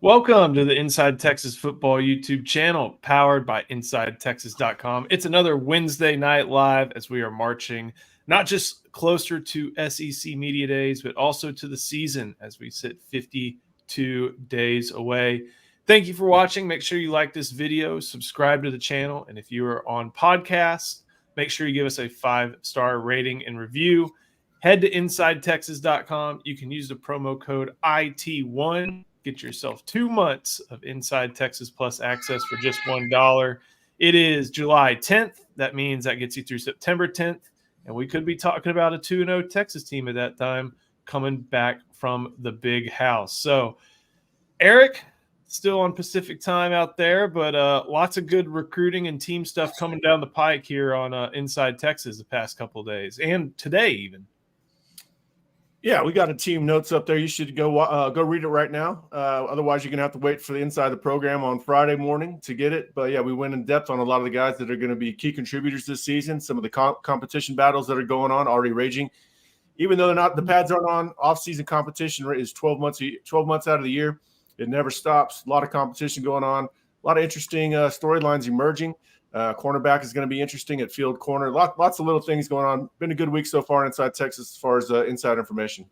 Welcome to the Inside Texas Football YouTube channel, powered by InsideTexas.com. It's another Wednesday night live as we are marching not just closer to SEC Media Days, but also to the season as we sit 52 days away. Thank you for watching. Make sure you like this video, subscribe to the channel, and if you are on podcasts, make sure you give us a 5-star rating and review. Head to InsideTexas.com. You can use the promo code IT1. Get yourself 2 months of Inside Texas Plus access for just $1. It is July 10th. That means that gets you through September 10th. And we could be talking about a 2-0 Texas team at that time coming back from the big house. So, Eric, still on Pacific time out there, but lots of good recruiting and team stuff coming down the pike here on Inside Texas the past couple of days and today even. Yeah, we got a team notes up there. You should go read it right now. Otherwise, you're going to have to wait for the inside of the program on Friday morning to get it. But, yeah, we went in depth on a lot of the guys that are going to be key contributors this season, some of the competition battles that are going on, already raging. Even though the pads aren't on, off-season competition is 12 months out of the year. It never stops. A lot of competition going on, a lot of interesting storylines emerging. Cornerback is going to be interesting at field corner. Lots of little things going on. Been a good week so far inside Texas as far as inside information.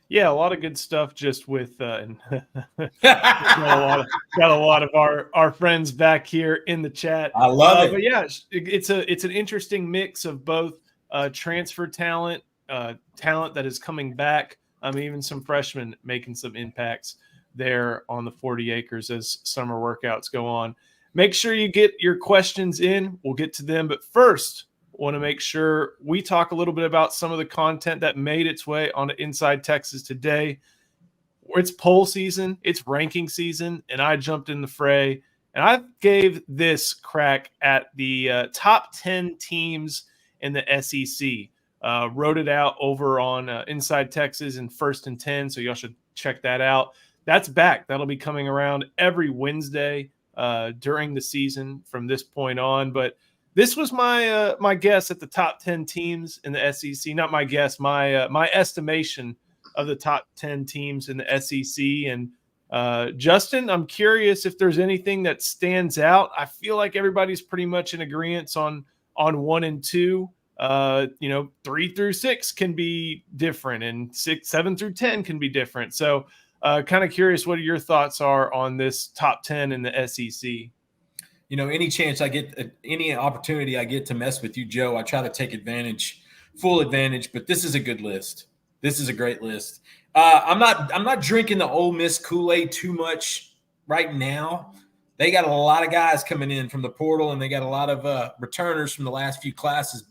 Yeah, a lot of good stuff just with got a lot of our friends back here in the chat. I love it. But yeah, it's an interesting mix of both transfer talent that is coming back. Even some freshmen making some impacts there on the 40 acres as summer workouts go on. Make sure you get your questions in. We'll get to them. But first, want to make sure we talk a little bit about some of the content that made its way onto Inside Texas today. It's poll season. It's ranking season. And I jumped in the fray. And I gave this crack at the top 10 teams in the SEC. Wrote it out over on Inside Texas and First and 10. So y'all should check that out. That's back. That'll be coming around every Wednesday during the season from this point on. But this was my guess at the top 10 teams in the SEC. Not my guess, my estimation of the top 10 teams in the SEC. And Justin, I'm curious if there's anything that stands out. I feel like everybody's pretty much in agreement on 1 and 2. 3 through 6 can be different, and 7 through 10 can be different. So kind of curious what your thoughts are on this top 10 in the SEC. Any chance I get, any opportunity I get to mess with you, Joe, I try to take full advantage, but this is a good list. This is a great list. I'm not drinking the Ole Miss Kool-Aid too much right now. They got a lot of guys coming in from the portal, and they got a lot of returners from the last few classes,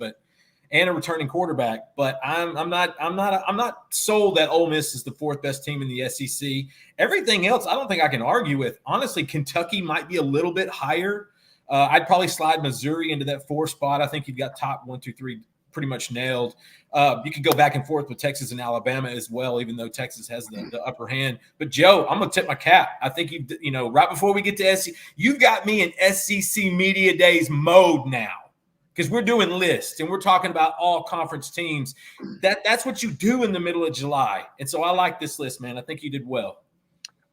and a returning quarterback. But I'm not sold that Ole Miss is the 4th best team in the SEC. Everything else, I don't think I can argue with. Honestly, Kentucky might be a little bit higher. I'd probably slide Missouri into that 4 spot. I think you've got top 1, 2, 3 pretty much nailed. You could go back and forth with Texas and Alabama as well, even though Texas has the upper hand. But Joe, I'm gonna tip my cap. I think right before we get to SEC, you've got me in SEC Media Days mode now. Because we're doing lists and we're talking about all conference teams. That's what you do in the middle of July. And so I like this list, man. I think you did well.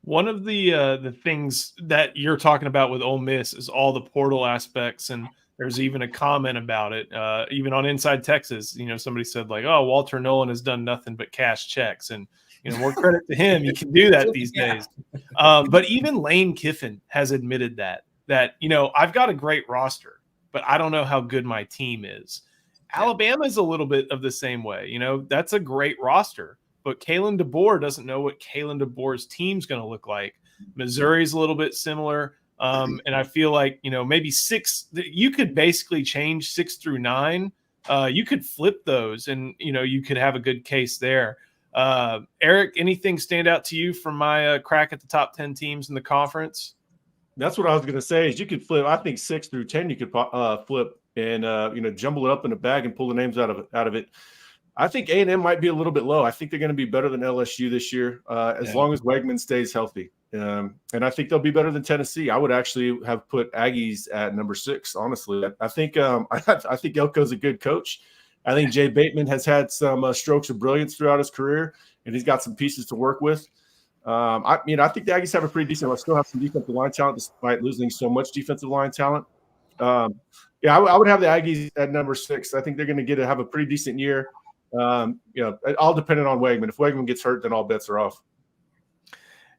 One of the things that you're talking about with Ole Miss is all the portal aspects. And there's even a comment about it, even on Inside Texas. Somebody said like, oh, Walter Nolan has done nothing but cash checks. And, more credit to him. You can do that these days. But even Lane Kiffin has admitted that I've got a great roster, but I don't know how good my team is. Alabama is a little bit of the same way. That's a great roster, but Kalen DeBoer doesn't know what Kalen DeBoer's team's going to look like. Missouri's a little bit similar. And I feel like, maybe 6, you could basically change 6 through 9. You could flip those and, you could have a good case there. Eric, anything stand out to you from my crack at the top 10 teams in the conference? That's what I was going to say is you could flip. I think 6 through 10 you could flip and jumble it up in a bag and pull the names out of it. I think A&M might be a little bit low. I think they're going to be better than LSU this year as long as Wegman stays healthy. And I think they'll be better than Tennessee. I would actually have put Aggies at number 6. Honestly, I think Elko's a good coach. I think Jay Bateman has had some strokes of brilliance throughout his career, and he's got some pieces to work with. I think the Aggies have a pretty decent. I still have some defensive line talent despite losing so much defensive line talent. I would have the Aggies at number 6. I think they're going to have a pretty decent year. All dependent on Wegman. If Wegman gets hurt, then all bets are off.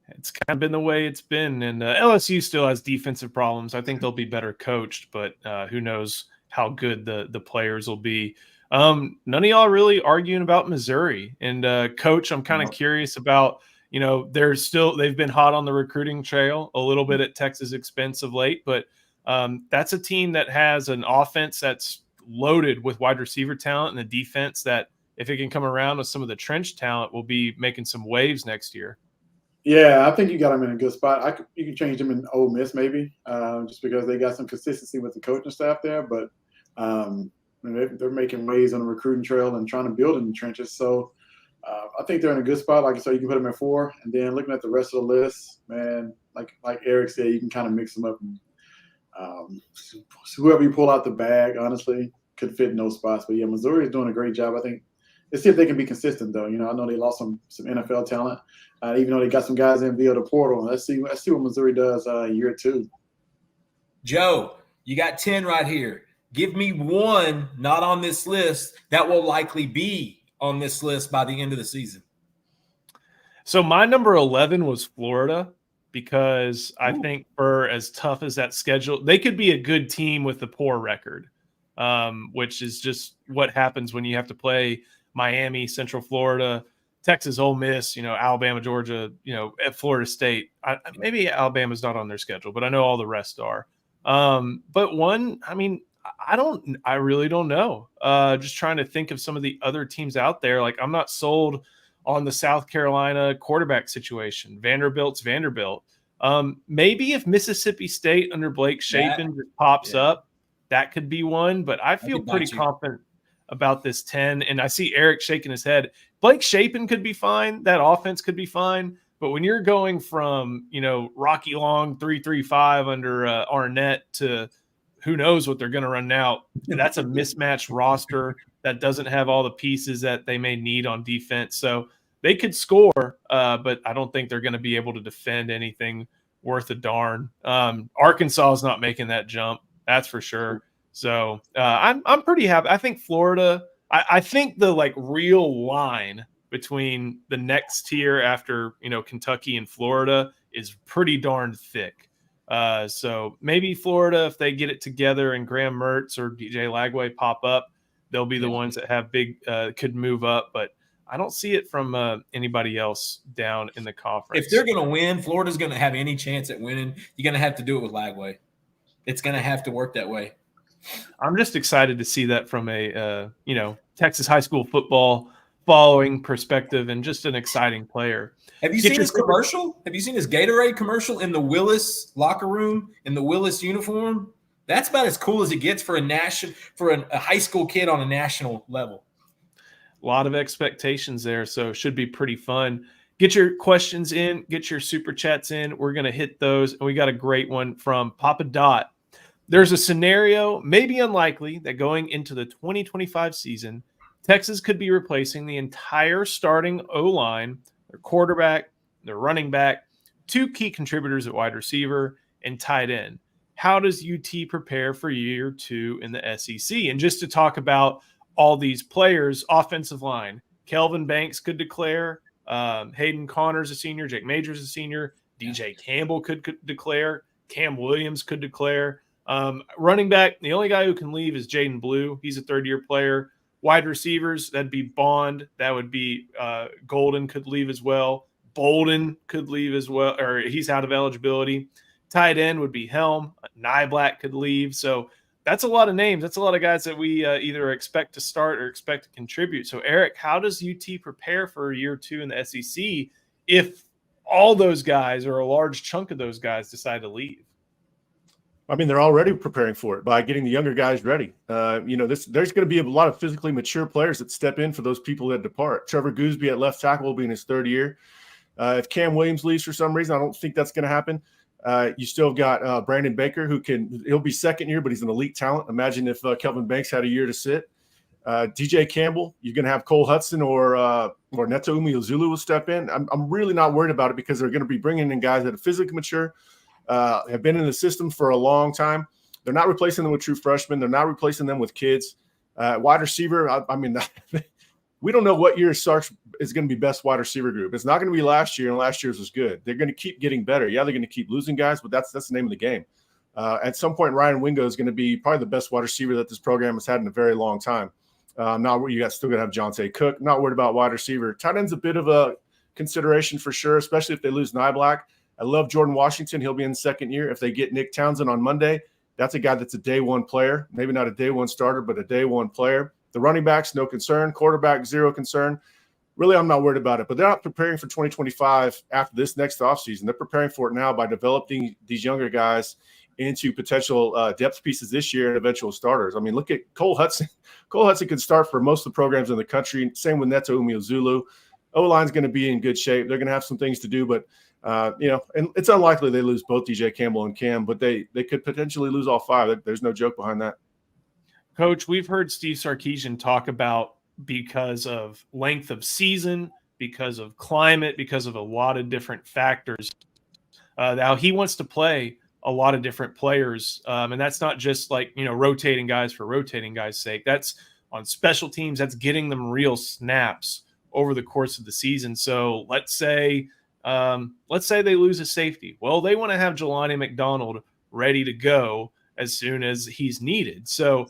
It's kind of been the way it's been, and LSU still has defensive problems. I think they'll be better coached, but who knows how good the players will be. None of y'all really arguing about Missouri. And Coach, I'm kind of curious about, they've been hot on the recruiting trail a little bit at Texas' expense of late, but that's a team that has an offense that's loaded with wide receiver talent and a defense that, if it can come around with some of the trench talent, will be making some waves next year. Yeah, I think you got them in a good spot. You can change them in Ole Miss maybe, just because they got some consistency with the coaching staff there. But they're making waves on the recruiting trail and trying to build in the trenches. So I think they're in a good spot. Like I said, you can put them at 4. And then looking at the rest of the list, man, like Eric said, you can kind of mix them up. And, whoever you pull out the bag, honestly, could fit in those spots. But, yeah, Missouri is doing a great job. I think let's see if they can be consistent, though. I know they lost some NFL talent, even though they got some guys in via the portal. Let's see what Missouri does year 2. Joe, you got 10 right here. Give me one not on this list that will likely be on this list by the end of the season. So my number 11 was Florida, because I think for as tough as that schedule, they could be a good team with a poor record, which is just what happens when you have to play Miami, Central Florida, Texas, Ole Miss, Alabama, Georgia, at Florida State. Maybe Alabama's not on their schedule, but I know all the rest are. But I really don't know. Just trying to think of some of the other teams out there. Like, I'm not sold on the South Carolina quarterback situation. Vanderbilt's Vanderbilt. Maybe if Mississippi State under Blake Shapen just pops up, that could be one. But I feel pretty confident about this 10. And I see Eric shaking his head. Blake Shapen could be fine. That offense could be fine. But when you're going from, Rocky Long 3-3-5 under Arnett to who knows what they're going to run now, that's a mismatched roster that doesn't have all the pieces that they may need on defense. So they could score, but I don't think they're going to be able to defend anything worth a darn. Arkansas is not making that jump, that's for sure. So I'm pretty happy. I think Florida. I think the real line between the next tier after Kentucky and Florida is pretty darn thick. So maybe Florida, if they get it together and Graham Mertz or DJ Lagway pop up, they'll be the ones that have big could move up. But I don't see it from anybody else down in the conference. If they're going to win, Florida's going to have any chance at winning, you're going to have to do it with Lagway. It's going to have to work that way. I'm just excited to see that from a Texas high school football following perspective, and just an exciting player. Have you seen his commercial? Have you seen his Gatorade commercial in the Willis locker room in the Willis uniform? That's about as cool as it gets for a high school kid on a national level. A lot of expectations there, so it should be pretty fun. Get your questions in, get your super chats in. We're going to hit those, and we got a great one from Papa Dot. There's a scenario, maybe unlikely, that going into the 2025 season, Texas could be replacing the entire starting O-line, their quarterback, their running back, 2 key contributors at wide receiver, and tight end. How does UT prepare for year 2 in the SEC? And just to talk about all these players, offensive line, Kelvin Banks could declare, Hayden Connor's a senior, Jake Major's a senior, DJ Campbell could declare, Cam Williams could declare. Running back, the only guy who can leave is Jaden Blue. He's a third-year player. Wide receivers, that'd be Bond. That would be Golden could leave as well. Bolden could leave as well, or he's out of eligibility. Tight end would be Helm. Nyblack could leave. So that's a lot of names. That's a lot of guys that we either expect to start or expect to contribute. So, Eric, how does UT prepare for year 2 in the SEC if all those guys or a large chunk of those guys decide to leave? I mean, they're already preparing for it by getting the younger guys ready. There's going to be a lot of physically mature players that step in for those people that depart. Trevor Gooseby at left tackle will be in his 3rd year. If Cam Williams leaves for some reason, I don't think that's going to happen. You still got Brandon Baker, he'll be 2nd year, but he's an elite talent. Imagine if Kelvin Banks had a year to sit. DJ Campbell, you're going to have Cole Hudson or Neto Umeozulu will step in. I'm really not worried about it because they're going to be bringing in guys that are physically mature, have been in the system for a long time. They're not replacing them with true freshmen. They're not replacing them with kids. Wide receiver, I mean, we don't know what year Sark's is going to be best wide receiver group. It's not going to be last year, and last year's was good. They're going to keep getting better. Yeah, they're going to keep losing guys, but that's the name of the game. At some point, Ryan Wingo is going to be probably the best wide receiver that this program has had in a very long time. Now you got still going to have Jonte Cook. Not worried about wide receiver. Tight end's a bit of a consideration for sure, especially if they lose Niblack. I love Jordan Washington. He'll be in second year. If they get Nick Townsend on Monday, that's a guy that's a day one player. Maybe not a day one starter, but a day one player. The running backs, no concern. Quarterback, zero concern. Really, I'm not worried about it. But they're not preparing for 2025 after this next offseason. They're preparing for it now by developing these younger guys into potential depth pieces this year and eventual starters. I mean, look at Cole Hudson. Cole Hudson could start for most of the programs in the country. Same with Neto Umeozulu. O-line's going to be in good shape. They're going to have some things to do, but and it's unlikely they lose both DJ Campbell and Cam, but they could potentially lose all five. There's no joke behind that. Coach, we've heard Steve Sarkisian talk about because of length of season, because of climate, because of a lot of different factors, how he wants to play a lot of different players. And that's not just like, rotating guys for rotating guys' sake. That's on special teams. That's getting them real snaps over the course of the season. So let's say they lose a safety. Well, they want to have Jelani McDonald ready to go as soon as he's needed. So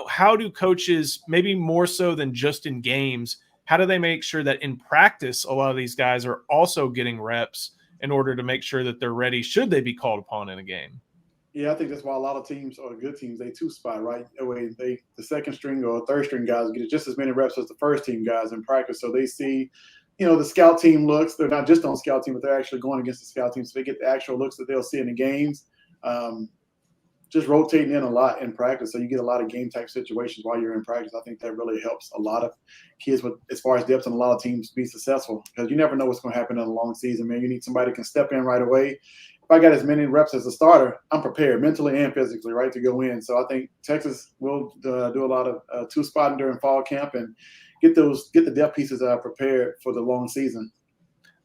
how do coaches, maybe more so than just in games, how do they make sure that in practice a lot of these guys are also getting reps in order to make sure that they're ready should they be called upon in a game? Yeah, I think that's why a lot of teams or good teams, they two-spot, right? That way the second string or third string guys get just as many reps as the first team guys in practice. So they see, the scout team looks. They're not just on scout team, but they're actually going against the scout team. So they get the actual looks that they'll see in the games. Just rotating in a lot in practice. So you get a lot of game type situations while you're in practice. I think that really helps a lot of kids with as far as depth and a lot of teams be successful because you never know what's going to happen in a long season, man. You need somebody who can step in right away. If I got as many reps as a starter, I'm prepared mentally and physically, right, to go in. So I think Texas will do a lot of two-spotting during fall camp and get the depth pieces prepared for the long season.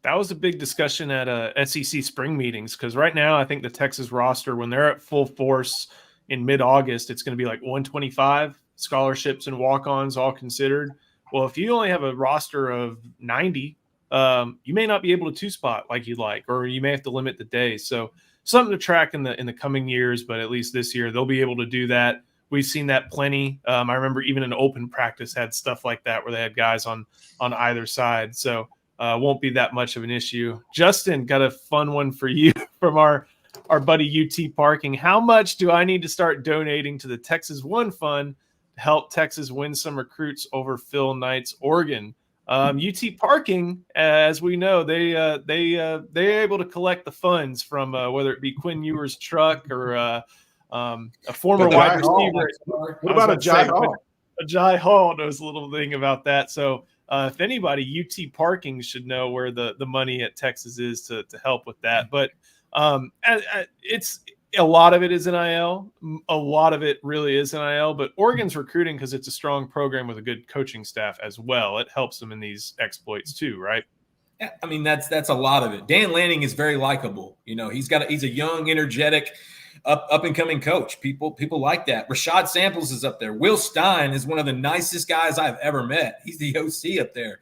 That was a big discussion at SEC spring meetings because right now I think the Texas roster, when they're at full force in mid-August, it's going to be like 125 scholarships and walk-ons all considered. Well, if you only have a roster of 90, you may not be able to two-spot like you'd like, or you may have to limit the days. So something to track in the coming years, but at least this year they'll be able to do that. We've seen that plenty. I remember even an open practice had stuff like that where they had guys on either side. So won't be that much of an issue. Justin, got a fun one for you from our buddy UT Parking. How much do I need to start donating to the Texas One Fund to help Texas win some recruits over Phil Knight's Oregon? UT Parking, as we know, they're able to collect the funds from whether it be Quinn Ewer's truck or a former wide receiver. What about a Jai Hall? A Jai Hall knows a little thing about that. So if anybody, UT Parking should know where the money at Texas is to help with that. But it's a lot of it is NIL. A lot of it really is NIL. But Oregon's recruiting because it's a strong program with a good coaching staff as well. It helps them in these exploits too, right? Yeah, I mean that's a lot of it. Dan Lanning is very likable. He's a young, energetic, up and coming coach. People like that. Rashad Samples is up there. Will Stein is one of the nicest guys I've ever met. He's the OC up there.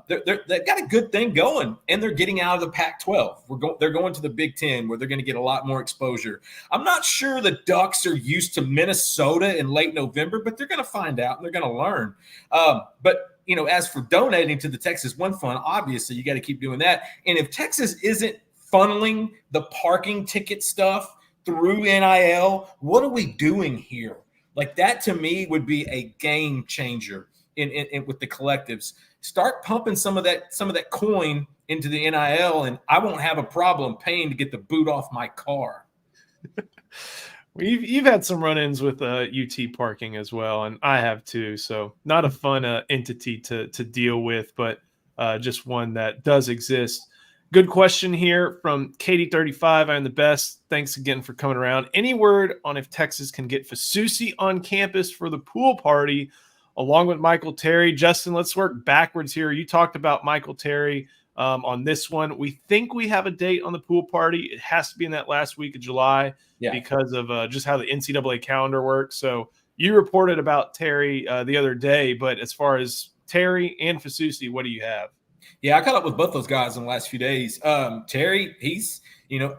They've got a good thing going, and they're getting out of the Pac-12. They're going to the Big Ten, where they're going to get a lot more exposure. I'm not sure the Ducks are used to Minnesota in late November, but they're going to find out and they're going to learn. But as for donating to the Texas One Fund, obviously you got to keep doing that. And if Texas isn't funneling the parking ticket stuff through NIL, what are we doing here? Like that to me would be a game changer in with the collectives. Start pumping some of that coin into the NIL, and I won't have a problem paying to get the boot off my car. You've had some run-ins with UT Parking as well, and I have too. So not a fun entity to deal with, but just one that does exist. Good question here from Katie35. I'm the best. Thanks again for coming around. Any word on if Texas can get Fasusi on campus for the pool party along with Michael Terry. Justin, let's work backwards here. You talked about Michael Terry on this one. We think we have a date on the pool party. It has to be in that last week of July because of just how the NCAA calendar works. So you reported about Terry the other day, but as far as Terry and Fasusi, what do you have? Yeah, I caught up with both those guys in the last few days. Terry, he's,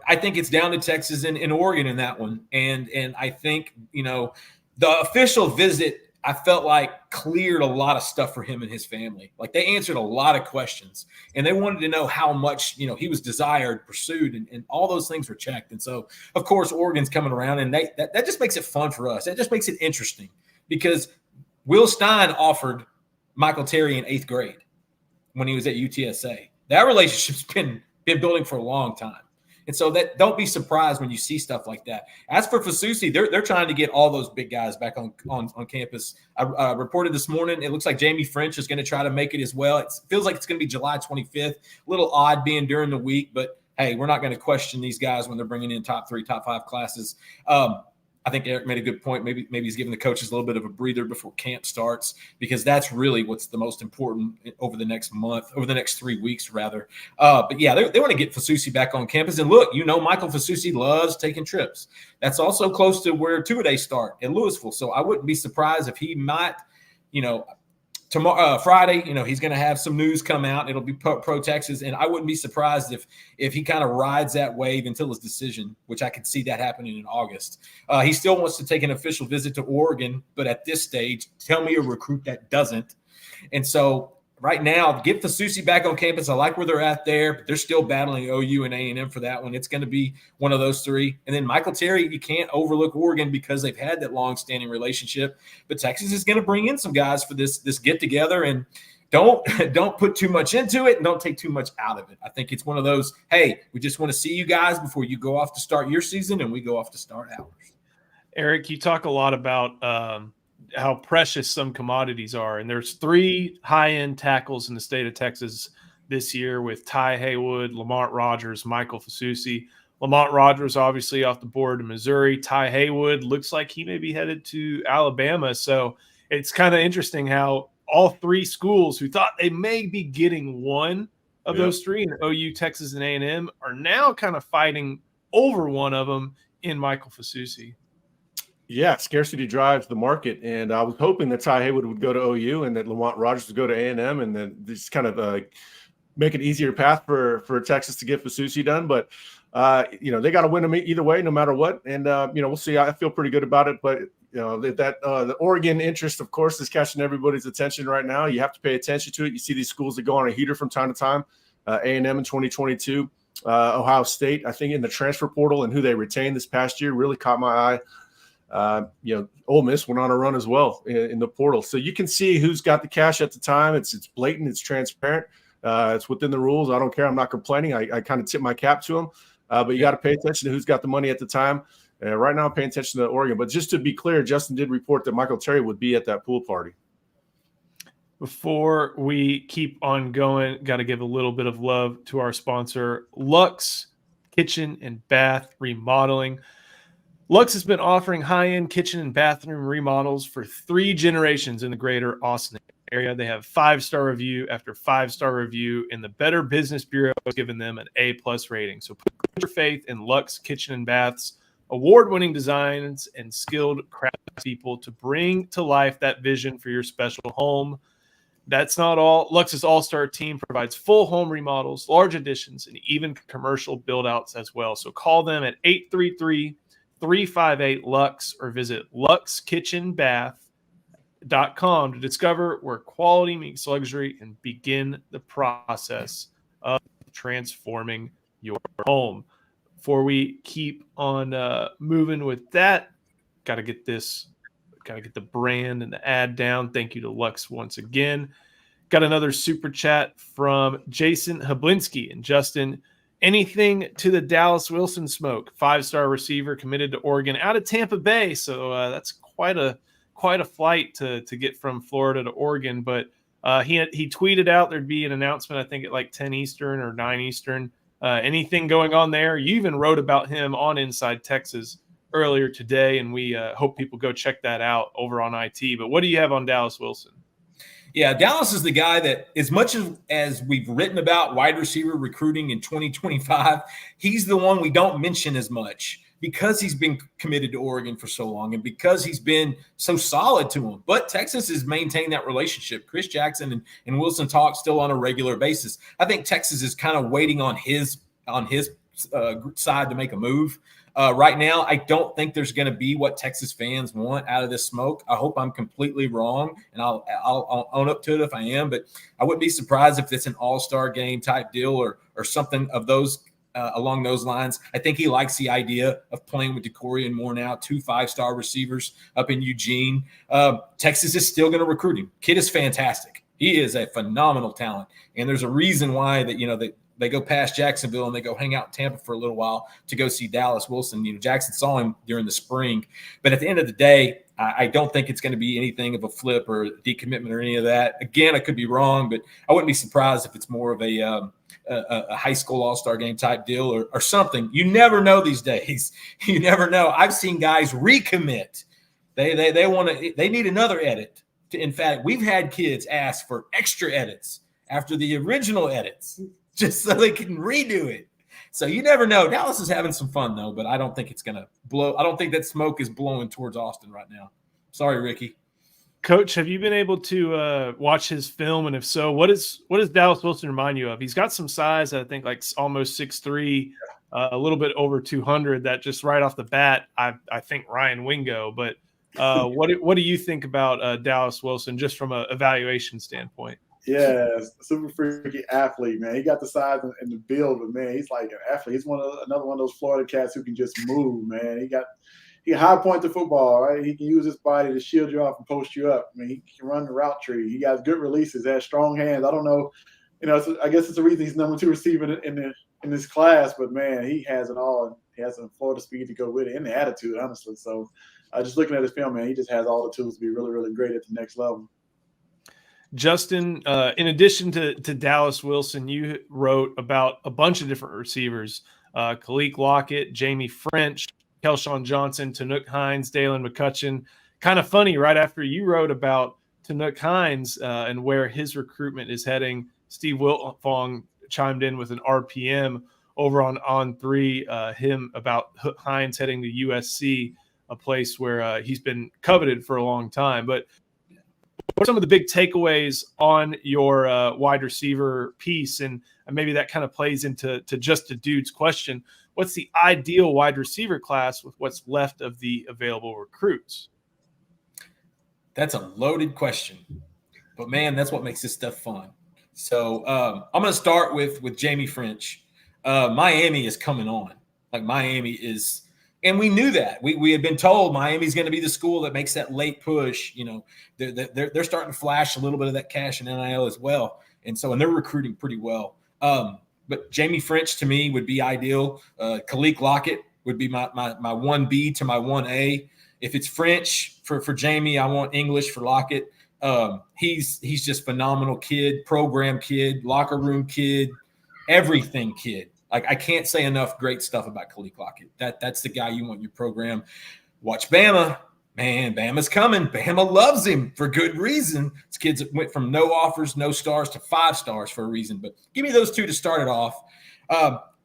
I think it's down to Texas and Oregon in that one. And I think, the official visit, I felt like cleared a lot of stuff for him and his family. Like they answered a lot of questions and they wanted to know how much, he was desired, pursued, and all those things were checked. And so, of course, Oregon's coming around and that just makes it fun for us. That just makes it interesting because Will Stein offered Michael Terry in 8th grade when he was at UTSA. That relationship's been building for a long time. And so that don't be surprised when you see stuff like that. As for Fasusi, they're trying to get all those big guys back on campus. I reported this morning, it looks like Jamie French is going to try to make it as well. It feels like it's going to be July 25th. A little odd being during the week, but hey, we're not going to question these guys when they're bringing in top 3, top 5 classes. I think Eric made a good point. Maybe he's giving the coaches a little bit of a breather before camp starts because that's really what's the most important over the next month, over the next 3 weeks rather. But yeah, they want to get Fasusi back on campus. And look, Michael Fasusi loves taking trips. That's also close to where two-a-days start in Louisville. So I wouldn't be surprised if he might, tomorrow, Friday, he's going to have some news come out. It'll be pro Texas, and I wouldn't be surprised if he kind of rides that wave until his decision, which I could see that happening in August. He still wants to take an official visit to Oregon, but at this stage, tell me a recruit that doesn't. And so right now, get Fasusi back on campus. I like where they're at there, but they're still battling OU and A&M for that one. It's going to be one of those 3. And then Michael Terry, you can't overlook Oregon because they've had that long-standing relationship. But Texas is going to bring in some guys for this get-together, and don't put too much into it and don't take too much out of it. I think it's one of those, hey, we just want to see you guys before you go off to start your season and we go off to start ours. Eric, you talk a lot about how precious some commodities are. And there's 3 high-end tackles in the state of Texas this year with Ty Haywood, Lamont Rogers, Michael Fasusi. Lamont Rogers obviously off the board to Missouri. Ty Haywood looks like he may be headed to Alabama. So it's kind of interesting how all 3 schools who thought they may be getting one of those 3 in OU, Texas, and A&M are now kind of fighting over one of them in Michael Fasusi. Yeah, scarcity drives the market, and I was hoping that Ty Haywood would go to OU and that Lamont Rogers would go to A&M, and then just kind of make an easier path for Texas to get Fasusi done. But they got to win them either way, no matter what. And we'll see. I feel pretty good about it, but the Oregon interest, of course, is catching everybody's attention right now. You have to pay attention to it. You see these schools that go on a heater from time to time. A&M in 2022, Ohio State, I think in the transfer portal and who they retained this past year really caught my eye. Ole Miss went on a run as well in the portal. So you can see who's got the cash at the time. It's blatant. It's transparent. It's within the rules. I don't care. I'm not complaining. I kind of tip my cap to them. But you got to pay attention to who's got the money at the time. Right now I'm paying attention to Oregon. But just to be clear, Justin did report that Michael Terry would be at that pool party. Before we keep on going, got to give a little bit of love to our sponsor, Luxe Kitchen and Bath Remodeling. Luxe has been offering high-end kitchen and bathroom remodels for 3 generations in the greater Austin area. They have 5-star review after 5-star review, and the Better Business Bureau has given them an A+ rating. So put your faith in Luxe Kitchen and Bath's award-winning designs and skilled craftspeople to bring to life that vision for your special home. That's not all. Luxe's all-star team provides full home remodels, large additions, and even commercial build-outs as well. So call them at 833-358-LUXE or visit luxekitchenbath.com to discover where quality meets luxury and begin the process of transforming your home. Before we keep on moving with that, got to get the brand and the ad down. Thank you to Luxe once again. Got another super chat from Jason Hablinski. And Justin, anything to the Dallas Wilson smoke? 5-star receiver committed to Oregon out of Tampa Bay. So that's quite a flight to get from Florida to Oregon. But he tweeted out there'd be an announcement, I think at like 10 Eastern or 9 Eastern. Anything going on there? You even wrote about him on Inside Texas earlier today, and we hope people go check that out over on nITe. But what do you have on Dallas Wilson? Yeah, Dallas is the guy that, as much as we've written about wide receiver recruiting in 2025, he's the one we don't mention as much because he's been committed to Oregon for so long and because he's been so solid to him. But Texas has maintained that relationship. Chris Jackson and Wilson talk still on a regular basis. I think Texas is kind of waiting on his side to make a move. Right now, I don't think there's going to be what Texas fans want out of this smoke. I hope I'm completely wrong, and I'll own up to it if I am. But I wouldn't be surprised if it's an all-star game type deal or something of those along those lines. I think he likes the idea of playing with DeCorey and Moore now, 2 5-star receivers up in Eugene. Texas is still going to recruit him. Kid is fantastic. He is a phenomenal talent, and there's a reason why that they go past Jacksonville and they go hang out in Tampa for a little while to go see Dallas Wilson. Jackson saw him during the spring. But at the end of the day, I don't think it's going to be anything of a flip or decommitment or any of that. Again, I could be wrong, but I wouldn't be surprised if it's more of a high school all-star game type deal or something. You never know these days. You never know. I've seen guys recommit. They need another edit. In fact, we've had kids ask for extra edits after the original edits, just so they can redo it. So you never know. Dallas is having some fun, though, but I don't think it's going to blow. I don't think that smoke is blowing towards Austin right now. Sorry, Ricky. Coach, have you been able to watch his film? And if so, what does Dallas Wilson remind you of? He's got some size, I think, like almost 6'3", a little bit over 200. That just right off the bat, I think Ryan Wingo. But what do you think about Dallas Wilson just from an evaluation standpoint? Yeah, super freaky athlete, man. He got the size and the build, but man, he's like an athlete. He's another one of those Florida cats who can just move, man. He high point the football, right? He can use his body to shield you off and post you up. I mean, he can run the route tree. He got good releases, has strong hands. I don't know, I guess it's the reason he's number 2 receiver in this class, but man, he has it all. And he has some Florida speed to go with it and the attitude, honestly. So just looking at his film, man, he just has all the tools to be really, really great at the next level. Justin, in addition to Dallas Wilson, you wrote about a bunch of different receivers, Khalil Lockett, Jamie French, Kelshawn Johnson, Tanook Hines, Dalen McCutcheon. Kind of funny, right after you wrote about Tanook Hines and where his recruitment is heading, Steve Wiltfong chimed in with an RPM over on On3, him about Hines heading to USC, a place where he's been coveted for a long time. But what are some of the big takeaways on your wide receiver piece? And maybe that kind of plays into just a dude's question. What's the ideal wide receiver class with what's left of the available recruits? That's a loaded question. But, man, that's what makes this stuff fun. So I'm going to start with Jamie French. Miami is coming on. Like, Miami is – and we knew that. We had been told Miami's going to be the school that makes that late push. They're starting to flash a little bit of that cash in NIL as well. And they're recruiting pretty well. But Jamie French to me would be ideal. Khalil Lockett would be my 1B to my 1A. If it's French for Jamie, I want English for Lockett. He's just phenomenal kid, program kid, locker room kid, everything kid. Like, I can't say enough great stuff about Khalil Lockett. That's the guy you want in your program. Watch Bama. Man, Bama's coming. Bama loves him for good reason. These kids went from no offers, no stars to 5 stars for a reason. But give me those 2 to start it off.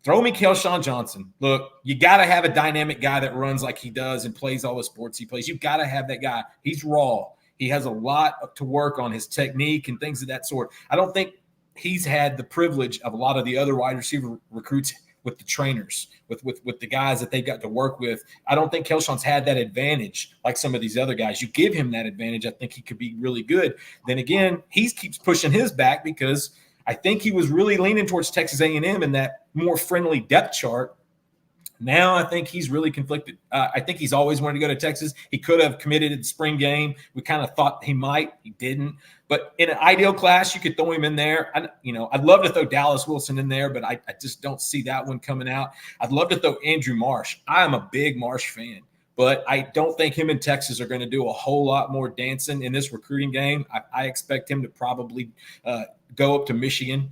Throw me Kelshawn Johnson. Look, you got to have a dynamic guy that runs like he does and plays all the sports he plays. You've got to have that guy. He's raw. He has a lot to work on his technique and things of that sort. I don't think he's had the privilege of a lot of the other wide receiver recruits with the trainers, with the guys that they got to work with. I don't think Kelshawn's had that advantage like some of these other guys. You give him that advantage, I think he could be really good. Then again, he keeps pushing his back because I think he was really leaning towards Texas A&M in that more friendly depth chart. Now I think he's really conflicted. I think he's always wanted to go to Texas. He could have committed at the spring game. We kind of thought he might. He didn't. But in an ideal class, you could throw him in there. I'd love to throw Dallas Wilson in there, but I just don't see that one coming out. I'd love to throw Andrew Marsh. I am a big Marsh fan, but I don't think him and Texas are going to do a whole lot more dancing in this recruiting game. I expect him to probably go up to Michigan.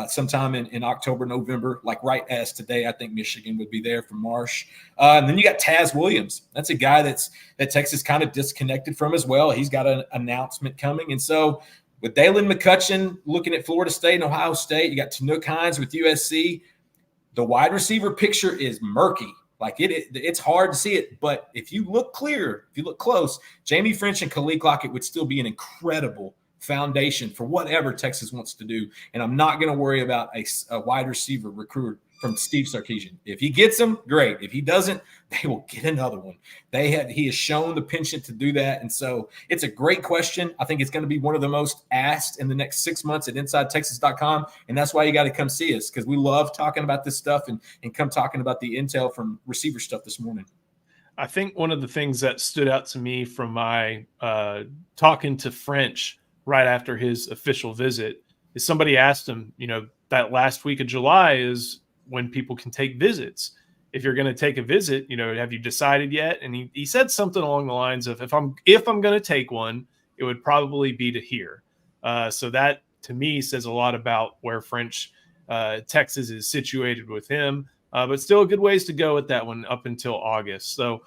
sometime in October, November, like right as today. I think Michigan would be there for Marsh. And then you got Taz Williams. That's a guy that Texas kind of disconnected from as well. He's got an announcement coming. And so with Dalen McCutcheon looking at Florida State and Ohio State, you got Tanook Hines with USC. The wide receiver picture is murky. Like it's hard to see it. But if you look clear, if you look close, Jamie French and Khalid Lockett would still be an incredible foundation for whatever Texas wants to do. And I'm not going to worry about a wide receiver recruit from Steve Sarkisian. If he gets them, great. If he doesn't, they will get another one. He has shown the penchant to do that. And so it's a great question. I think it's going to be one of the most asked in the next 6 months at InsideTexas.com. And that's why you got to come see us, because we love talking about this stuff and come talking about the intel from receiver stuff this morning. I think one of the things that stood out to me from my talking to French right after his official visit is somebody asked him, that last week of July is when people can take visits. If you're going to take a visit, have you decided yet? And he said something along the lines of, if I'm going to take one, it would probably be to here. So that to me says a lot about where French Texas is situated with him, but still a good ways to go with that one up until August. So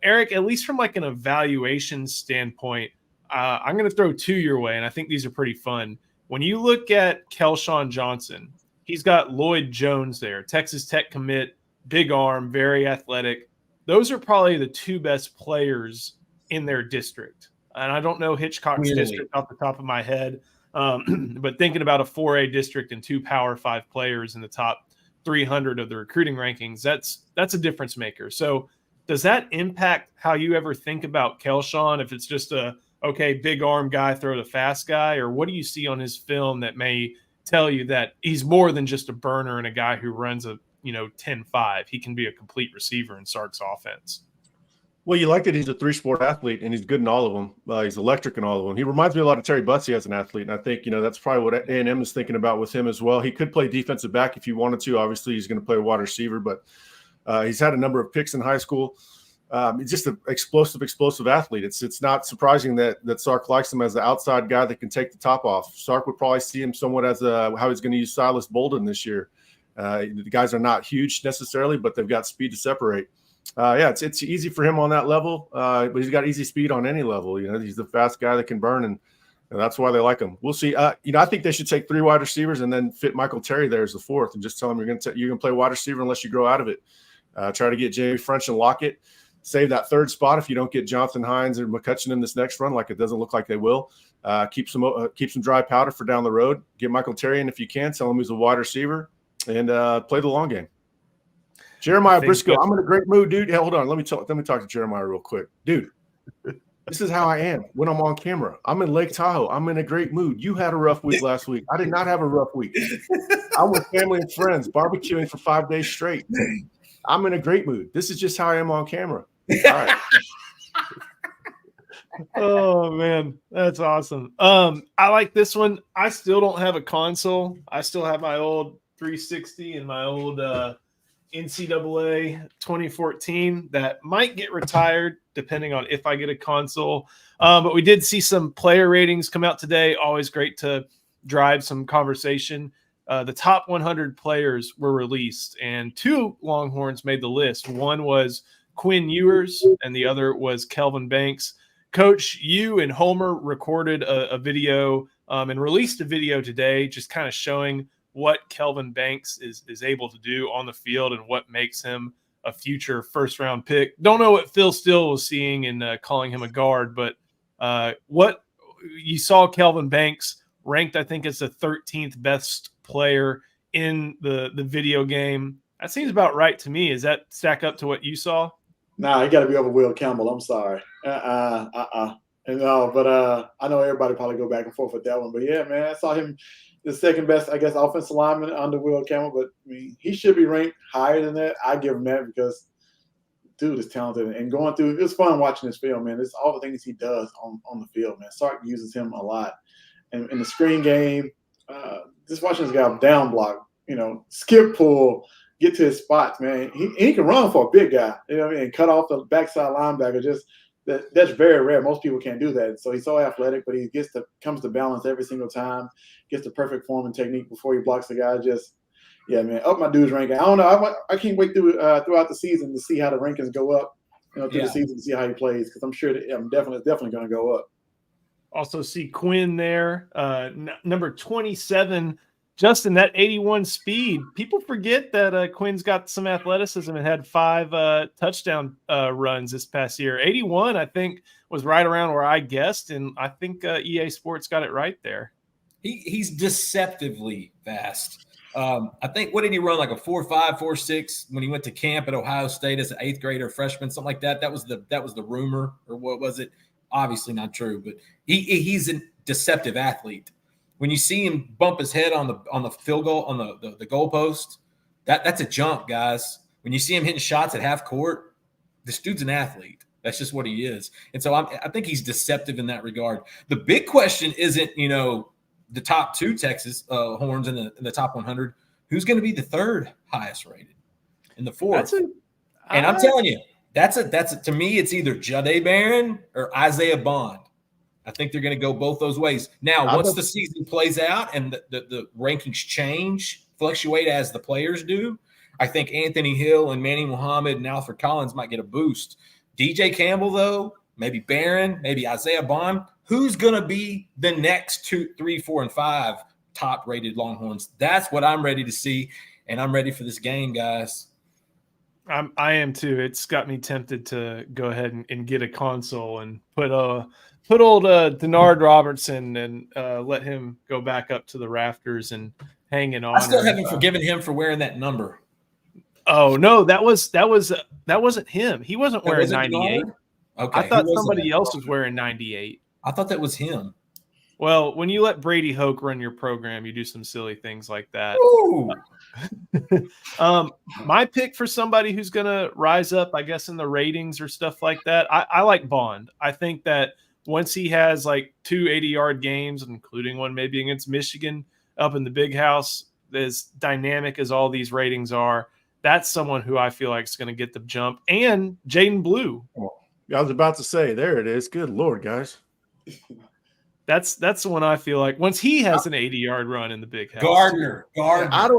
Eric, at least from like an evaluation standpoint, I'm going to throw two your way, and I think these are pretty fun. When you look at Kelshawn Johnson, he's got Lloyd Jones there, Texas Tech commit, big arm, very athletic. Those are probably the two best players in their district. And I don't know Hitchcock's district off the top of my head, but thinking about a 4A district and two Power 5 players in the top 300 of the recruiting rankings, that's a difference maker. So does that impact how you ever think about Kelshawn, if it's just big arm guy, throw the fast guy, or what do you see on his film that may tell you that he's more than just a burner and a guy who runs a 10-5? He can be a complete receiver in Sark's offense. Well, you like that he's a three-sport athlete, and he's good in all of them. He's electric in all of them. He reminds me a lot of Terry Butsey as an athlete, and I think that's probably what A&M is thinking about with him as well. He could play defensive back if he wanted to. Obviously, he's going to play wide receiver, but he's had a number of picks in high school. He's just an explosive athlete. It's not surprising that Sark likes him as the outside guy that can take the top off. Sark would probably see him somewhat as how he's going to use Silas Bolden this year. The guys are not huge necessarily, but they've got speed to separate. It's easy for him on that level, but he's got easy speed on any level. He's the fast guy that can burn, and that's why they like him. We'll see. I think they should take three wide receivers and then fit Michael Terry there as the fourth, and just tell him you're going to play wide receiver unless you grow out of it. Try to get Jamie French and Lockett. Save that third spot if you don't get Jonathan Hines or McCutcheon in this next run, like it doesn't look like they will. Keep some dry powder for down the road. Get Michael Terry in if you can. Tell him he's a wide receiver, and play the long game. Jeremiah Briscoe, I'm in a great mood, dude. Yeah, hold on. Let me talk to Jeremiah real quick. Dude, this is how I am when I'm on camera. I'm in Lake Tahoe. I'm in a great mood. You had a rough week last week. I did not have a rough week. I'm with family and friends barbecuing for 5 days straight. I'm in a great mood. This is just how I am on camera. All right. Oh man, that's awesome. I like this one. I still don't have a console. I still have my old 360 and my old NCAA 2014 that might get retired depending on if I get a console. But we did see some player ratings come out today. Always great to drive some conversation. The top 100 players were released, and two Longhorns made the list. One was Quinn Ewers, and the other was Kelvin Banks. Coach, you and Homer recorded a video and released a video today just kind of showing what Kelvin Banks is able to do on the field and what makes him a future first-round pick. Don't know what Phil Steele was seeing in calling him a guard, but what you saw Kelvin Banks ranked, I think, as the 13th best player in the video game. That seems about right to me. Does that stack up to what you saw? Nah, he got to be over Will Campbell. I'm sorry. No, but I know everybody probably go back and forth with that one. But yeah, man, I saw him the second best, I guess, offensive lineman under Will Campbell. But I mean, he should be ranked higher than that. I give him that because dude is talented and going through. It was fun watching this film, man. It's all the things he does on the field, man. Sark uses him a lot, and in the screen game, just watching this guy down block, skip pull, get to his spots, man. He can run for a big guy, and cut off the backside linebacker. Just that's very rare. Most people can't do that. So he's so athletic, but he comes to balance every single time, gets the perfect form and technique before he blocks the guy. Just, yeah, man, up my dude's ranking. I don't know. I can't wait throughout the season to see how the rankings go up, through the season to see how he plays, because I'm sure that I'm definitely going to go up. Also see Quinn there, number 27. Justin, that 81 speed. People forget that Quinn's got some athleticism and had 5 touchdown runs this past year. 81, I think, was right around where I guessed, and I think EA Sports got it right there. He's deceptively fast. I think, what did he run, like a 4.5, 4.6 when he went to camp at Ohio State as an 8th grader, freshman, something like that. That was the rumor, or what was it? Obviously not true, but he's a deceptive athlete. When you see him bump his head on the field goal, on the goalpost, that's a jump, guys. When you see him hitting shots at half court, this dude's an athlete. That's just what he is. And so I think he's deceptive in that regard. The big question isn't, the top 2 Texas Horns in the top 100. Who's going to be the 3rd highest rated and the 4th? And I'm telling you, that's to me, it's either Jahdae Barron or Isaiah Bond. I think they're going to go both those ways. Now, once the season plays out and the rankings fluctuate as the players do, I think Anthony Hill and Manny Muhammad and Alfred Collins might get a boost. DJ Campbell, though, maybe Barron, maybe Isaiah Bond. Who's going to be the next 2, 3, 4, and 5 top-rated Longhorns? That's what I'm ready to see, and I'm ready for this game, guys. I am too. It's got me tempted to go ahead and get a console and put old Denard Robertson and let him go back up to the rafters and hanging on. I still haven't forgiven him for wearing that number. Oh no, that wasn't him. He wasn't wearing 98. Okay, I thought somebody else was wearing 98. I thought that was him. Well, when you let Brady Hoke run your program, you do some silly things like that. My pick for somebody who's going to rise up, I guess, in the ratings or stuff like that, I like Bond. I think that once he has like 2 80-yard games, including one maybe against Michigan up in the big house, as dynamic as all these ratings are, that's someone who I feel like is going to get the jump. And Jaden Blue. I was about to say, there it is. Good Lord, guys. That's the one I feel like once he has an 80-yard run in the big house. Gardner. I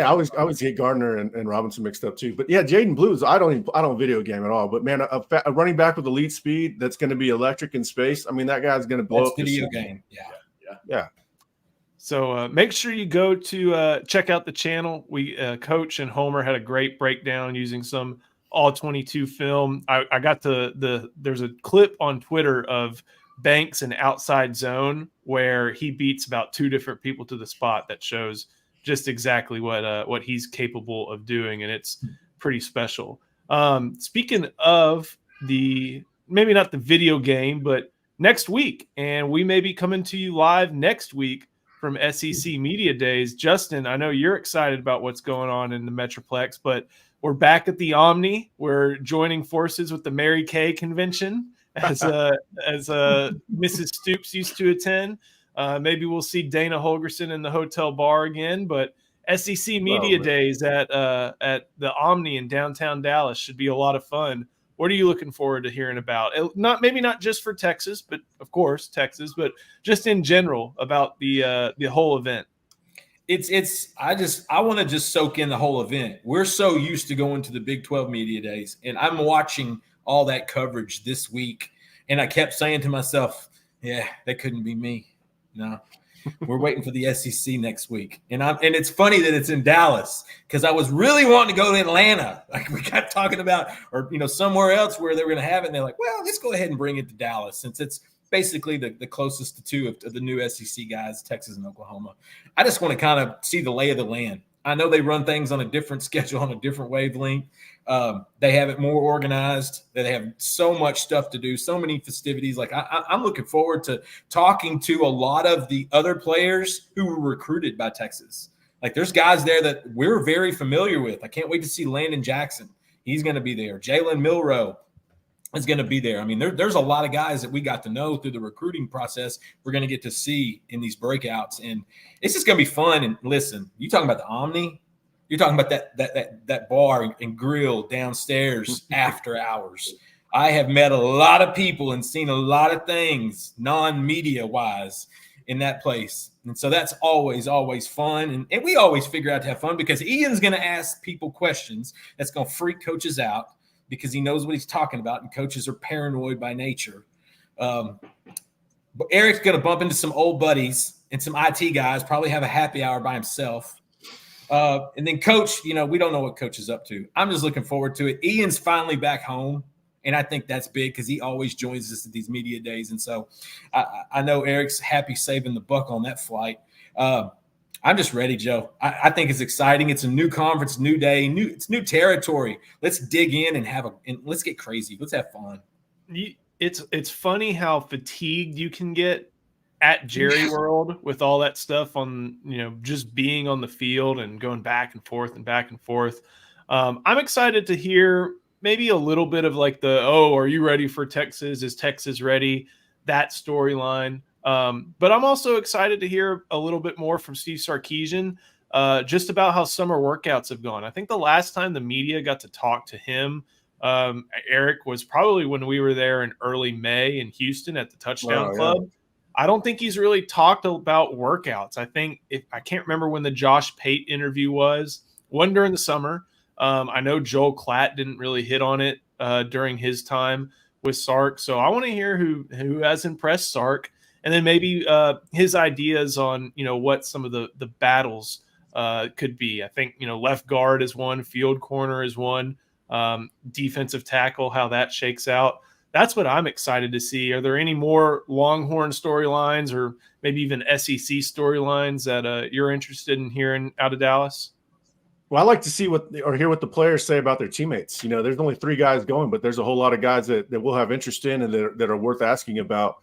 always get Gardner and Robinson mixed up too. But yeah, Jaden Blues, I don't video game at all. But man, a running back with elite speed that's going to be electric in space. I mean, that guy's going to blow up. Video game. Yeah. So make sure you go to check out the channel. We Coach and Homer had a great breakdown using some all 22 film. I got there's a clip on Twitter of Banks and outside zone where he beats about 2 different people to the spot. That shows just exactly what he's capable of doing, and it's pretty special. Speaking of maybe not the video game, but next week, and we may be coming to you live next week from SEC Media Days. Justin, I know you're excited about what's going on in the Metroplex, but we're back at the Omni. We're joining forces with the Mary Kay convention as Mrs. Stoops used to attend. Maybe we'll see Dana Holgerson in the hotel bar again, but SEC Media Days at the Omni in downtown Dallas should be a lot of fun. What are you looking forward to hearing about? Maybe not just for Texas, but of course Texas, but just in general about the whole event. I want to just soak in the whole event. We're so used to going to the Big 12 Media Days, and I'm watching all that coverage this week, and I kept saying to myself, yeah, that couldn't be me. No, we're waiting for the SEC next week. And it's funny that it's in Dallas, because I was really wanting to go to Atlanta, like we got talking about, or somewhere else where they were going to have it, and they're like, well, let's go ahead and bring it to Dallas, since it's basically the closest to 2 of the new SEC guys, Texas and Oklahoma. I just want to kind of see the lay of the land. I know they run things on a different schedule, on a different wavelength. They have it more organized. They have so much stuff to do, so many festivities. Like I'm looking forward to talking to a lot of the other players who were recruited by Texas. Like there's guys there that we're very familiar with. I can't wait to see Landon Jackson. He's going to be there. Jalen Milroe is going to be there. I mean, there's a lot of guys that we got to know through the recruiting process we're going to get to see in these breakouts. And it's just going to be fun. And listen, you talking about the Omni, you're talking about that bar and grill downstairs after hours. I have met a lot of people and seen a lot of things non-media wise in that place. And so that's always, always fun. And we always figure out to have fun because Ian's going to ask people questions that's going to freak coaches out because he knows what he's talking about. And coaches are paranoid by nature. But Eric's going to bump into some old buddies and some IT guys, probably have a happy hour by himself. And then Coach, we don't know what Coach is up to. I'm just looking forward to it. Ian's finally back home. And I think that's big because he always joins us at these media days. And so I know Eric's happy saving the buck on that flight. I'm just ready, Joe. I think it's exciting. It's a new conference, new day, it's new territory. Let's dig in and let's get crazy. Let's have fun. It's funny how fatigued you can get at Jerry World with all that stuff on, just being on the field and going back and forth and back and forth. I'm excited to hear maybe a little bit of like are you ready for Texas? Is Texas ready? That storyline. But I'm also excited to hear a little bit more from Steve Sarkisian just about how summer workouts have gone. I think the last time the media got to talk to him, Eric, was probably when we were there in early May in Houston at the Touchdown Club. Yeah. I don't think he's really talked about workouts. I think I can't remember when the Josh Pate interview was, one during the summer. I know Joel Klatt didn't really hit on it during his time with Sark. So I want to hear who has impressed Sark, and then maybe his ideas on, what some of the battles could be. I think, left guard is one, field corner is one, defensive tackle, how that shakes out. That's what I'm excited to see. Are there any more Longhorn storylines or maybe even SEC storylines that you're interested in hearing out of Dallas? Well, I like to see hear what the players say about their teammates. There's only 3 guys going, but there's a whole lot of guys that we'll have interest in and that are worth asking about.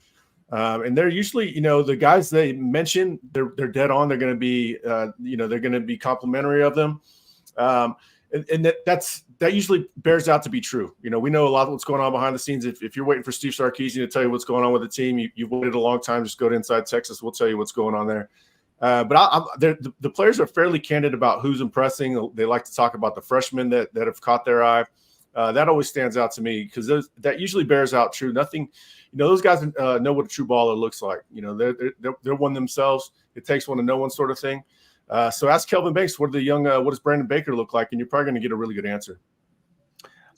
And they're usually, the guys they mention, they're dead on. They're going to be, they're going to be complimentary of them. And that usually bears out to be true. We know a lot of what's going on behind the scenes. If you're waiting for Steve Sarkisian to tell you what's going on with the team, you've waited a long time. Just go to Inside Texas. We'll tell you what's going on there. But the players are fairly candid about who's impressing. They like to talk about the freshmen that have caught their eye. That always stands out to me because that usually bears out true. Nothing, those guys know what a true baller looks like. They're one themselves. It takes one to know one sort of thing. So ask Kelvin Banks, what does Brandon Baker look like? And you're probably going to get a really good answer.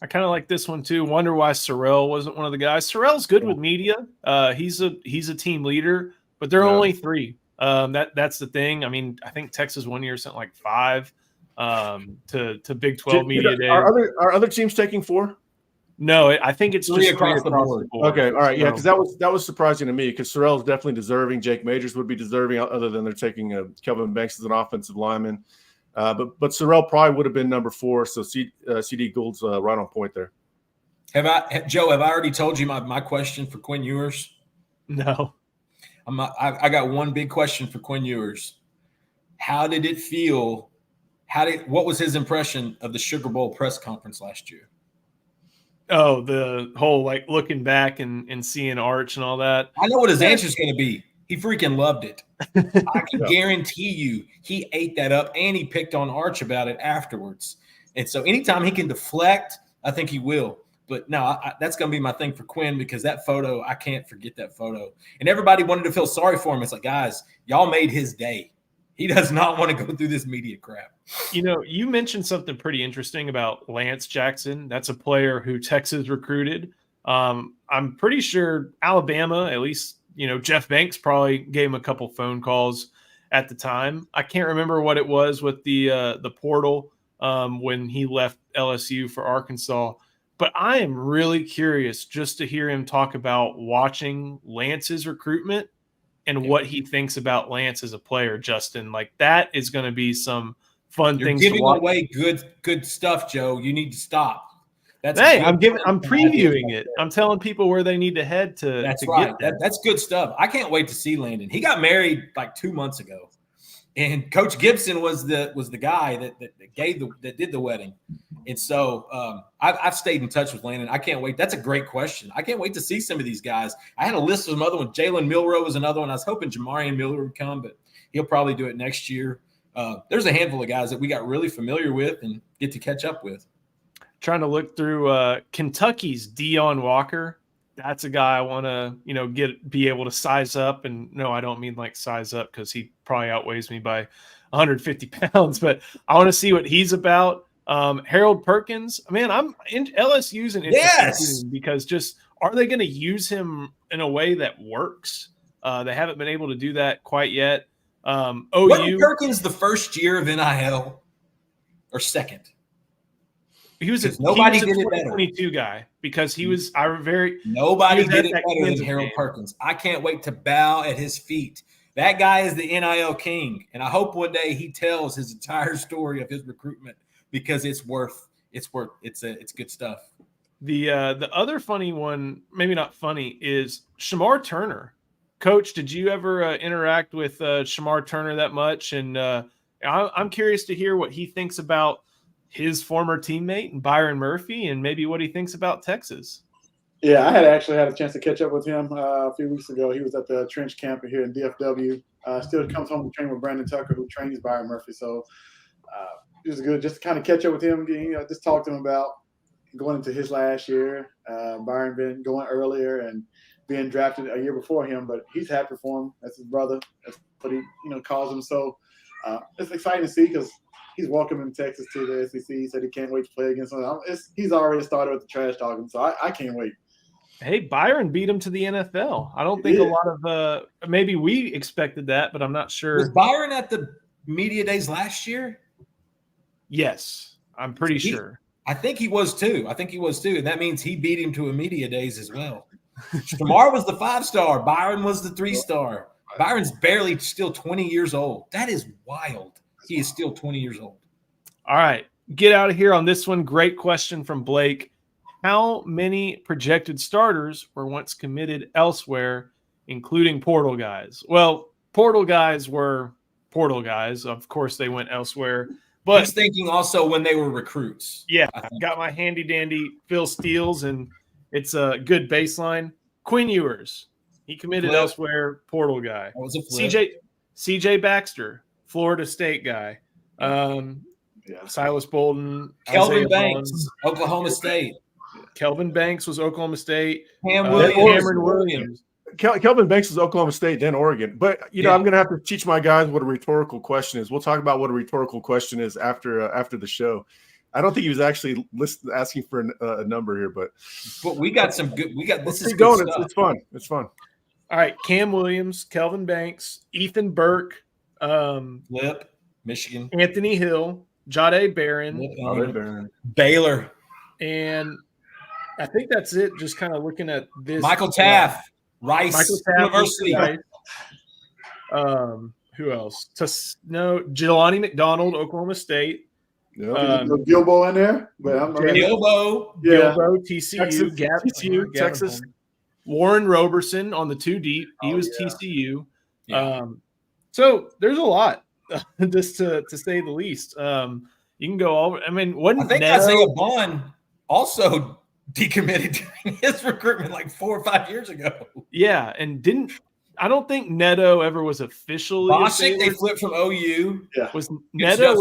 I kind of like this one too. Wonder why Sorrell wasn't one of the guys. Sorrell's good with media. He's a team leader, but there are only 3. That's the thing. I mean, I think Texas one year sent like 5 to Big 12 media day. Are other teams taking 4? No, I think it's 3 just across the board. Okay, all right, yeah, because that was surprising to me because Sorrell is definitely deserving. Jake Majors would be deserving, other than they're taking Kelvin Banks as an offensive lineman. But Sorrell probably would have been number 4. So CD Gould's right on point there. Joe? Have I already told you my question for Quinn Ewers? No. I got one big question for Quinn Ewers. How did it feel? What was his impression of the Sugar Bowl press conference last year? Oh, the whole looking back and seeing Arch and all that. I know what his answer is going to be. He freaking loved it. I can guarantee you he ate that up, and he picked on Arch about it afterwards. And so anytime he can deflect, I think he will. But no, that's going to be my thing for Quinn because that photo, I can't forget that photo. And everybody wanted to feel sorry for him. It's like, guys, y'all made his day. He does not want to go through this media crap. You mentioned something pretty interesting about Lance Jackson. That's a player who Texas recruited. I'm pretty sure Alabama, at least, Jeff Banks probably gave him a couple phone calls at the time. I can't remember what it was with the portal when he left LSU for Arkansas. But I am really curious just to hear him talk about watching Lance's recruitment and what he thinks about Lance as a player, Justin. That is going to be some fun things to watch. You're giving away good stuff, Joe. You need to stop. I'm previewing it. I'm telling people where they need to head to. That's right. That's good stuff. I can't wait to see Landon. He got married 2 months ago, and Coach Gibson was the guy that did the wedding. And so I've stayed in touch with Landon. I can't wait. That's a great question. I can't wait to see some of these guys. I had a list of some other ones. Jalen Milroe was another one. I was hoping Jamarian Miller would come, but he'll probably do it next year. There's a handful of guys that we got really familiar with and get to catch up with. trying to look through Kentucky's Deion Walker. That's a guy I want to, be able to size up. And no, I don't mean like size up because he probably outweighs me by 150 pounds, but I want to see what he's about. Harold Perkins, man, I'm in LSU's an interesting team because just are they going to use him in a way that works? They haven't been able to do that quite yet. Wasn't Perkins the first year of NIL or second? He was a 2022 guy because he was nobody did it better than Harold Perkins. I can't wait to bow at his feet. That guy is the NIL king, and I hope one day he tells his entire story of his recruitment because it's good stuff. The other funny one, maybe not funny, is Shamar Turner. Coach, did you ever interact with Shamar Turner that much? And I'm curious to hear what he thinks about his former teammate and Byron Murphy, and maybe what he thinks about Texas. Yeah, I had actually had a chance to catch up with him a few weeks ago. He was at the trench camp here in DFW. Still comes home to train with Brandon Tucker, who trains Byron Murphy. So it was good just to kind of catch up with him, just talk to him about going into his last year. Byron been going earlier and being drafted a year before him, but he's happy for him. That's his brother. That's what he calls him. So it's exciting to see because he's welcoming Texas to the SEC. He said he can't wait to play against them. He's already started with the trash talking, so I can't wait. Hey, Byron beat him to the NFL. I don't think a lot of maybe we expected that, but I'm not sure. Was Byron at the media days last year? Yes, I'm pretty sure. I think he was too. And that means he beat him to a media days as well. Shamar was the 5-star. Byron was the 3-star. Byron's barely still 20 years old. That is wild. He is still 20 years old. All right. Get out of here on this one. Great question from Blake. How many projected starters were once committed elsewhere, including portal guys? Well, portal guys were portal guys. Of course, they went elsewhere. But he's thinking also when they were recruits. Yeah, I got my handy-dandy Phil Steele, and it's a good baseline. Quinn Ewers, he committed elsewhere, portal guy. That was a flip. CJ Baxter, Florida State guy. Silas Bolden. Kelvin Banks, Oklahoma State. Kelvin Banks was Oklahoma State. Cameron Williams. Kelvin Banks was Oklahoma State, then Oregon. But, I'm going to have to teach my guys what a rhetorical question is. We'll talk about what a rhetorical question is after the show. I don't think he was actually asking for a number here, but we got some good. This is going. Good stuff. It's fun. It's fun. All right, Cam Williams, Kelvin Banks, Ethan Burke, Lip, Michigan, Anthony Hill, Jade Barron, Baylor, and I think that's it. Just kind of looking at this. Michael Taft, Rice University. Who else? Jelani McDonald, Oklahoma State. Gilbo in there. Gilbo, TCU, Texas. Warren Roberson on the 2 deep. He was TCU. Yeah. So there's a lot, just to say the least. You can go over. I mean, I think Isaiah Bond also decommitted during his recruitment like 4 or 5 years ago. Yeah, and I don't think Neto ever was officially. Bostic, they flipped from OU. Yeah, Neto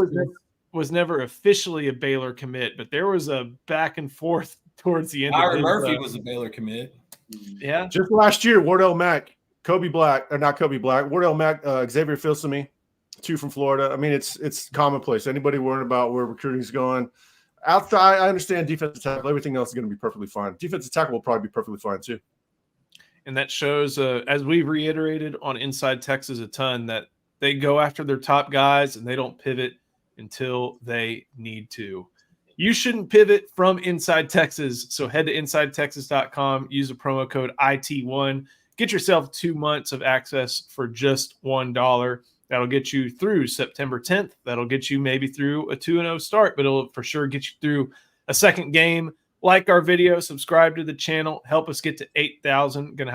was never officially a Baylor commit, but there was a back and forth towards the end. Byron Murphy was a Baylor commit. Yeah, just last year, Wardell Mack, Wardell Mack, Xavier Filsaime, 2 from Florida. I mean, it's commonplace. Anybody worrying about where recruiting is going? Outside, I understand defensive tackle. Everything else is going to be perfectly fine. Defensive tackle will probably be perfectly fine too. And that shows, as we've reiterated on Inside Texas a ton, that they go after their top guys and they don't pivot until they need to. You shouldn't pivot from Inside Texas, so head to InsideTexas.com, use the promo code IT1, get yourself 2 months of access for just $1. That'll get you through September 10th. That'll get you maybe through a 2-0 start, but it'll for sure get you through a second game. Like our video, subscribe to the channel, help us get to 8,000. We're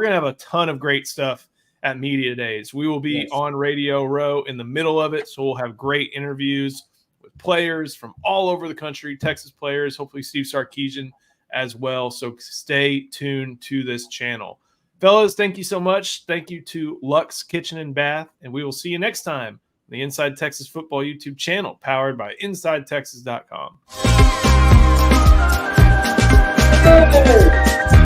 gonna have a ton of great stuff at Media Days. We will be on Radio Row in the middle of it, so we'll have great interviews with players from all over the country, Texas players, hopefully Steve Sarkisian as well. So stay tuned to this channel. Fellas, thank you so much. Thank you to Luxe Kitchen and Bath, and we will see you next time on the Inside Texas Football YouTube channel, powered by InsideTexas.com. Go!